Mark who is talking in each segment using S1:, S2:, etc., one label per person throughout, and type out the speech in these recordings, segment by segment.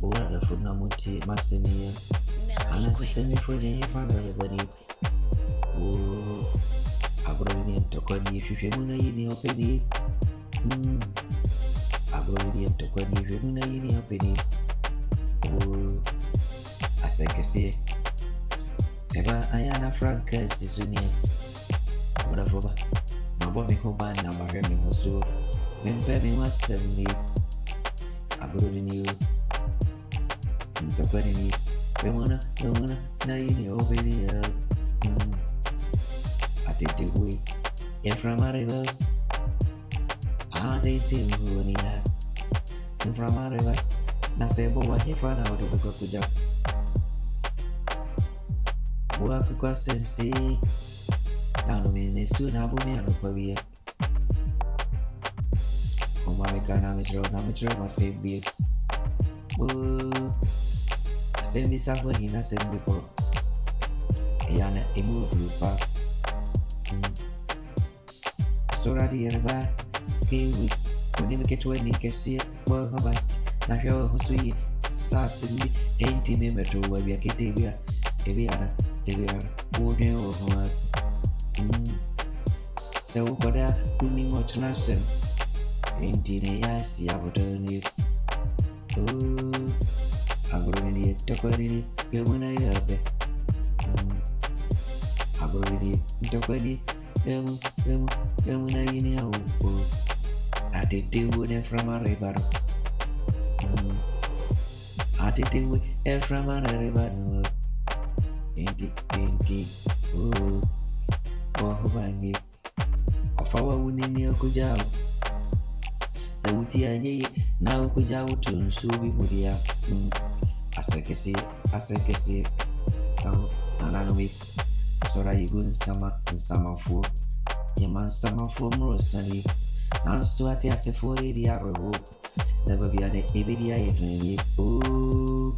S1: board of Funamuti, Massimia, and as a semi for the family. Oh, Abronian Tokoni, if you muna in your penny. Abronian Tokoni, if you muna in your penny. Oh, as I can say, ever I am a Francas is in here. Whatever, my body hoban, now my remy was so. Member must send me. Abronian. Tokoni, Kwabena, now you over here. I take the way in from a river. I take the way in from a river. Now say, boy, he found out of the cocktail. Work across the sea. Down the minutes soon, I will be on the pavia. Oh, my God, amateur, must say, be. Oh, I send me somewhere in a same before. Yana, a move group. Sora di erba, kiwi, when you get to any cassia, well, how about Nashua Hosui, Sassy, 80 member to where we are getting here, Eviana, Boarding or what. So, what are you much nation? 18 years, you have done it. Oh, I'm going to talk about it, you're when I have it. I'm going to talk about it. Muna yini ya upo Atitiwe from a river. Atitiwe from a river. Inti Wahubangi Ofawa unini ya kujao Sauti ya nyeye na ukujao tunsubi mudia. Asekesi Nananomi Sora yigun sama fu Yaman sama fu mrosani Nansu ati ase fu edi arrow Never be an evidia yetni. Oh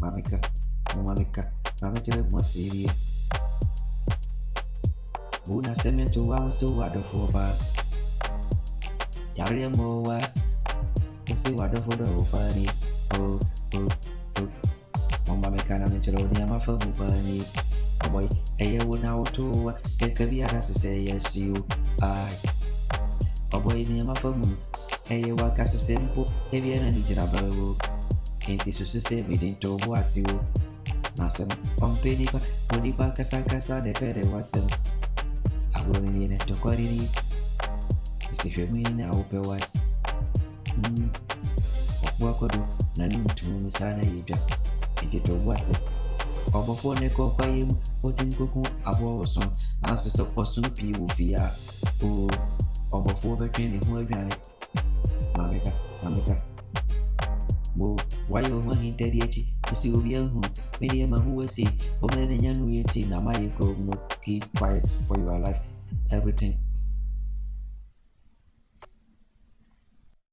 S1: Mamika Mametele mwasiri Una semento wa so wado for ba Yari mo wa Wasi wado for the ofani. Oh Mama mekana metele ni amafa mubani. Oh boy, eye wona woto e kabi arase say yes you. Oh boy ni amafa mu eye waka se sempo e bi na ni jira bawo. Enti so se me din to bo asiwo. Nasem on pedi pa odi pa kasa de pere wasem. Agro ni ne to kwari ni. Mr. Femi na ope wa. Okwa kodo na ni mtu sana yibya. Enti to bo asem. Obofo ne ko kwayem otin koku abo oso na so oso pi wo fia. O obofo betwe ne ho adwane. Mameka Bo wayo ho hinteri echi usi obi ahu media ma hu wasi o me nyanu yeti na my go keep quiet for your life. Everything